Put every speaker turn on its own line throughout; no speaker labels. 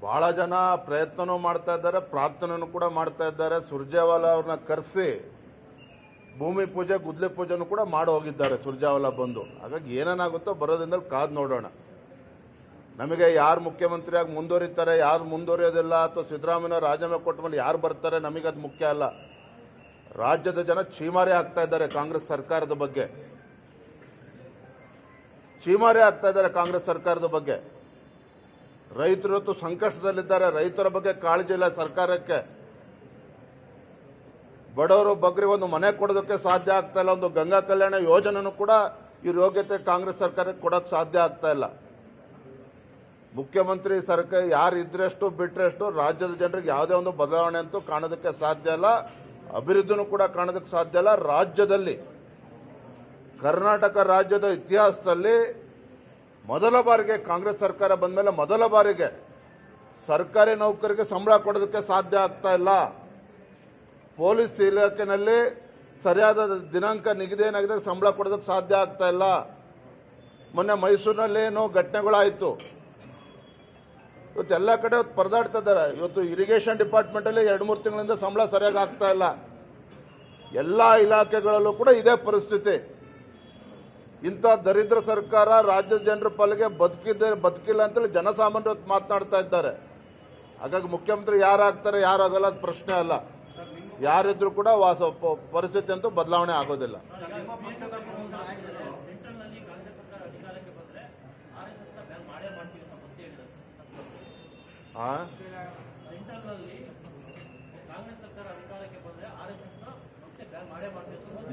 ಬಹಳ ಜನ ಪ್ರಯತ್ನನೂ ಮಾಡ್ತಾ ಇದ್ದಾರೆ, ಪ್ರಾರ್ಥನೆನೂ ಕೂಡ ಮಾಡ್ತಾ ಇದ್ದಾರೆ. ಸುರ್ಜೇವಾಲಾ ಅವ್ರನ್ನ ಕರೆಸಿ ಭೂಮಿ ಪೂಜೆ, ಗುದ್ಲಿ ಪೂಜೆನೂ ಕೂಡ ಮಾಡಿ ಹೋಗಿದ್ದಾರೆ ಸುರ್ಜೇವಾಲಾ ಬಂದು. ಹಾಗಾಗಿ ಏನೇನಾಗುತ್ತೋ ಬರೋದ್ರಿಂದಲೇ ಕಾದು ನೋಡೋಣ. ನಮಗೆ ಯಾರು ಮುಖ್ಯಮಂತ್ರಿಯಾಗಿ ಮುಂದುವರಿತಾರೆ, ಯಾರು ಮುಂದುವರಿಯೋದಿಲ್ಲ, ಅಥವಾ ಸಿದ್ದರಾಮಯ್ಯ ರಾಜೀನಾಮೆ ಕೊಟ್ಟ ಮೇಲೆ ಯಾರು ಬರ್ತಾರೆ, ನಮಗದು ಮುಖ್ಯ ಅಲ್ಲ. ರಾಜ್ಯದ ಜನ ಚೀಮಾರಿ ಆಗ್ತಾ ಇದ್ದಾರೆ ಕಾಂಗ್ರೆಸ್ ಸರ್ಕಾರದ ಬಗ್ಗೆ, ಚೀಮಾರಿ ಆಗ್ತಾ ಇದ್ದಾರೆ ಕಾಂಗ್ರೆಸ್ ಸರ್ಕಾರದ ಬಗ್ಗೆ. ರೈತರು ಇವತ್ತು ಸಂಕಷ್ಟದಲ್ಲಿದ್ದಾರೆ, ರೈತರ ಬಗ್ಗೆ ಕಾಳಜಿ ಇಲ್ಲ ಸರ್ಕಾರಕ್ಕೆ. ಬಡವರು ಬಗ್ಗರಿಗೆ ಒಂದು ಮನೆ ಕೊಡೋದಕ್ಕೆ ಸಾಧ್ಯ ಆಗ್ತಾ ಇಲ್ಲ. ಒಂದು ಗಂಗಾ ಕಲ್ಯಾಣ ಯೋಜನೆನೂ ಕೂಡ ಇವ್ರ ಯೋಗ್ಯತೆ ಕಾಂಗ್ರೆಸ್ ಸರ್ಕಾರಕ್ಕೆ ಕೊಡೋಕೆ ಸಾಧ್ಯ ಆಗ್ತಾ ಇಲ್ಲ. ಮುಖ್ಯಮಂತ್ರಿ ಸರ್ಕಾರ ಯಾರು ಇದ್ರೆಷ್ಟು ಬಿಟ್ರೆಷ್ಟು ರಾಜ್ಯದ ಜನರಿಗೆ ಯಾವುದೇ ಒಂದು ಬದಲಾವಣೆ ಅಂತೂ ಕಾಣೋದಕ್ಕೆ ಸಾಧ್ಯ ಇಲ್ಲ, ಅಭಿವೃದ್ಧಿನೂ ಕೂಡ ಕಾಣೋದಕ್ಕೆ ಸಾಧ್ಯ ಇಲ್ಲ. ರಾಜ್ಯದಲ್ಲಿ, ಕರ್ನಾಟಕ ರಾಜ್ಯದ ಇತಿಹಾಸದಲ್ಲಿ ಮೊದಲ ಬಾರಿಗೆ ಕಾಂಗ್ರೆಸ್ ಸರ್ಕಾರ ಬಂದ ಮೇಲೆ ಮೊದಲ ಬಾರಿಗೆ ಸರ್ಕಾರಿ ನೌಕರಿಗೆ ಸಂಬಳ ಕೊಡೋದಕ್ಕೆ ಸಾಧ್ಯ ಆಗ್ತಾ ಇಲ್ಲ. ಪೊಲೀಸ್ ಇಲಾಖೆಯಲ್ಲಿ ಸರಿಯಾದ ದಿನಾಂಕ ನಿಗದಿ ಏನಾಗಿದೆ ಸಂಬಳ ಕೊಡೋದಕ್ಕೆ ಸಾಧ್ಯ ಆಗ್ತಾ ಇಲ್ಲ. ಮೊನ್ನೆ ಮೈಸೂರಿನಲ್ಲಿ ಏನೋ ಘಟನೆಗಳಾಯಿತು. ಇವತ್ತು ಎಲ್ಲ ಕಡೆ ಪರದಾಡ್ತಾ ಇದ್ದಾರೆ. ಇವತ್ತು ಇರಿಗೇಷನ್ ಡಿಪಾರ್ಟ್ಮೆಂಟ್ ಅಲ್ಲಿ 2-3 ತಿಂಗಳಿಂದ ಸಂಬಳ ಸರಿಯಾಗಿ ಆಗ್ತಾ ಇಲ್ಲ. ಎಲ್ಲ ಇಲಾಖೆಗಳಲ್ಲೂ ಕೂಡ ಇದೇ ಪರಿಸ್ಥಿತಿ. ಇಂಥ ದರಿದ್ರ ಸರ್ಕಾರ ರಾಜ್ಯದ ಜನರ ಪಾಲಿಗೆ ಬದುಕಿಲ್ಲ ಅಂತೇಳಿ ಜನಸಾಮಾನ್ಯರು ಮಾತನಾಡ್ತಾ ಇದ್ದಾರೆ. ಹಾಗಾಗಿ ಮುಖ್ಯಮಂತ್ರಿ ಯಾರಾಗ್ತಾರೆ ಯಾರಾಗಲ್ಲ ಅದು ಪ್ರಶ್ನೆ ಅಲ್ಲ. ಯಾರಿದ್ರು ಕೂಡ ಪರಿಸ್ಥಿತಿ ಅಂತೂ ಬದಲಾವಣೆ ಆಗೋದಿಲ್ಲ.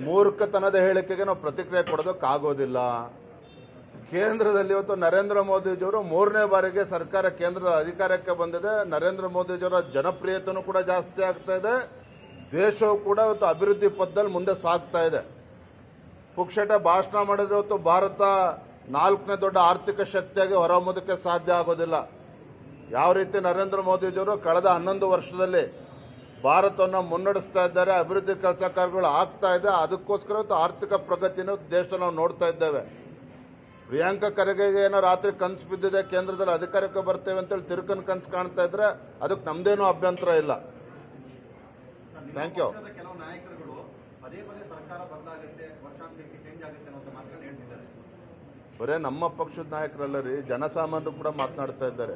ಮೂರ್ಖತನದ ಹೇಳಿಕೆಗೆ ನಾವು ಪ್ರತಿಕ್ರಿಯೆ ಕೊಡೋದಕ್ಕಾಗೋದಿಲ್ಲ. ಕೇಂದ್ರದಲ್ಲಿ ಇವತ್ತು ನರೇಂದ್ರ ಮೋದಿಜಿಯವರು 3ನೇ ಬಾರಿಗೆ ಸರ್ಕಾರ ಕೇಂದ್ರದ ಅಧಿಕಾರಕ್ಕೆ ಬಂದಿದೆ. ನರೇಂದ್ರ ಮೋದಿಜಿಯವರ ಜನಪ್ರಿಯತೆಯೂ ಕೂಡ ಜಾಸ್ತಿ ಆಗ್ತಾ ಇದೆ. ದೇಶವು ಕೂಡ ಇವತ್ತು ಅಭಿವೃದ್ಧಿ ಪಥದಲ್ಲಿ ಮುಂದೆ ಸಾಗ್ತಾ ಇದೆ. ಪುಕ್ಷಟ ಭಾಷಣ ಮಾಡಿದ್ರೆ ಇವತ್ತು ಭಾರತ 4ನೇ ದೊಡ್ಡ ಆರ್ಥಿಕ ಶಕ್ತಿಯಾಗಿ ಹೊರಹೊಮ್ಮೋದಕ್ಕೆ ಸಾಧ್ಯ ಆಗೋದಿಲ್ಲ. ಯಾವ ರೀತಿ ನರೇಂದ್ರ ಮೋದಿಜಿಯವರು ಕಳೆದ 11 ವರ್ಷದಲ್ಲಿ ಭಾರತವನ್ನು ಮುನ್ನಡೆಸ್ತಾ ಇದ್ದಾರೆ, ಅಭಿವೃದ್ಧಿ ಕೆಲಸ ಕಾರ್ಯಗಳು ಆಗ್ತಾ ಇದೆ. ಅದಕ್ಕೋಸ್ಕರ ಆರ್ಥಿಕ ಪ್ರಗತಿಯನ್ನು ದೇಶದಲ್ಲಿ ನಾವು ನೋಡ್ತಾ ಇದ್ದೇವೆ. ಪ್ರಿಯಾಂಕಾ ಖರ್ಗೆಗೆ ಏನೋ ರಾತ್ರಿ ಕನಸು ಬಿದ್ದಿದೆ, ಕೇಂದ್ರದಲ್ಲಿ ಅಧಿಕಾರಕ್ಕೆ ಬರ್ತೇವೆ ಅಂತೇಳಿ ತಿರುಕನ್ ಕನಸು ಕಾಣ್ತಾ ಇದ್ರೆ ಅದಕ್ಕೆ ನಮ್ದೇನೂ ಅಭ್ಯಂತರ ಇಲ್ಲ. Thank you. ಬರೇ ನಮ್ಮ ಪಕ್ಷದ ನಾಯಕರಲ್ಲ ರೀ, ಜನಸಾಮಾನ್ಯರು ಕೂಡ ಮಾತನಾಡ್ತಾ ಇದ್ದಾರೆ.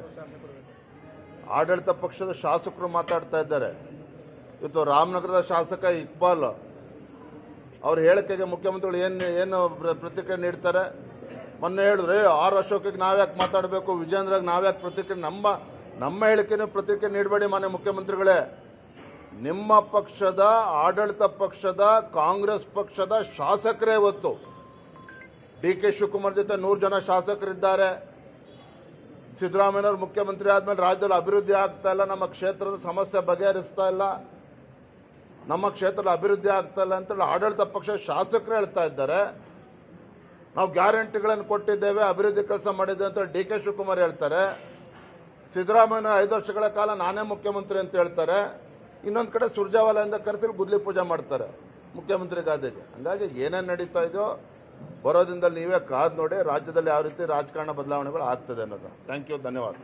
ಆಡಳಿತ ಪಕ್ಷದ ಶಾಸಕರು ಮಾತಾಡ್ತಾ ಇದ್ದಾರೆ. ಇವತ್ತು ರಾಮನಗರದ ಶಾಸಕ ಇಕ್ಬಾಲ್ ಅವ್ರ ಹೇಳಿಕೆಗೆ ಮುಖ್ಯಮಂತ್ರಿಗಳು ಏನು ಪ್ರತಿಕ್ರಿಯೆ ನೀಡ್ತಾರೆ? ಮೊನ್ನೆ ಹೇಳಿದ್ರೆ ಆರ್ ಅಶೋಕಿಗೆ ನಾವ್ಯಾಕೆ ಮಾತಾಡಬೇಕು, ವಿಜೇಂದ್ರಗೆ ನಾವ್ಯಾಕೆ ಪ್ರತಿಕ್ರಿಯೆ, ನಮ್ಮ ಹೇಳಿಕೆನೂ ಪ್ರತಿಕ್ರಿಯೆ ನೀಡಬೇಡಿ ಮಾನ್ಯ ಮುಖ್ಯಮಂತ್ರಿಗಳೇ. ನಿಮ್ಮ ಪಕ್ಷದ ಆಡಳಿತ ಪಕ್ಷದ ಕಾಂಗ್ರೆಸ್ ಪಕ್ಷದ ಶಾಸಕರೇ ಇವತ್ತು DK ಶಿವಕುಮಾರ್ ಜೊತೆ 100 ಜನ ಶಾಸಕರಿದ್ದಾರೆ. ಸಿದ್ದರಾಮಯ್ಯನವರು ಮುಖ್ಯಮಂತ್ರಿ ಆದ್ಮೇಲೆ ರಾಜ್ಯದಲ್ಲಿ ಅಭಿವೃದ್ಧಿ ಆಗ್ತಾ ಇಲ್ಲ, ನಮ್ಮ ಕ್ಷೇತ್ರದ ಸಮಸ್ಯೆ ಬಗೆಹರಿಸ್ತಾ ಇಲ್ಲ, ನಮ್ಮ ಕ್ಷೇತ್ರದ ಅಭಿವೃದ್ಧಿ ಆಗ್ತಾ ಇಲ್ಲ ಅಂತೇಳಿ ಆಡಳಿತ ಪಕ್ಷ ಶಾಸಕರು ಹೇಳ್ತಾ ಇದ್ದಾರೆ. ನಾವು ಗ್ಯಾರಂಟಿಗಳನ್ನು ಕೊಟ್ಟಿದ್ದೇವೆ, ಅಭಿವೃದ್ಧಿ ಕೆಲಸ ಮಾಡಿದ್ದೇವೆ ಅಂತ DK ಶಿವಕುಮಾರ್ ಹೇಳ್ತಾರೆ. ಸಿದ್ದರಾಮಯ್ಯ 5 ವರ್ಷಗಳ ಕಾಲ ನಾನೇ ಮುಖ್ಯಮಂತ್ರಿ ಅಂತ ಹೇಳ್ತಾರೆ. ಇನ್ನೊಂದು ಕಡೆ ಸುರ್ಜೇವಾಲಾಯಿಂದ ಕರೆಸಿ ಗುದ್ಲಿ ಪೂಜೆ ಮಾಡ್ತಾರೆ ಮುಖ್ಯಮಂತ್ರಿ ಗಾದಿಗೆ. ಹಂಗಾಗಿ ಏನೇನು ನಡೀತಾ ಇದೆಯೋ ಬರೋದ್ರಿಂದ ನೀವೇ ಕಾದು ನೋಡಿ ರಾಜ್ಯದಲ್ಲಿ ಯಾವ ರೀತಿ ರಾಜಕಾರಣ ಬದಲಾವಣೆಗಳು ಆಗ್ತದೆ ಅನ್ನೋದು. ಥ್ಯಾಂಕ್ ಯು, ಧನ್ಯವಾದ.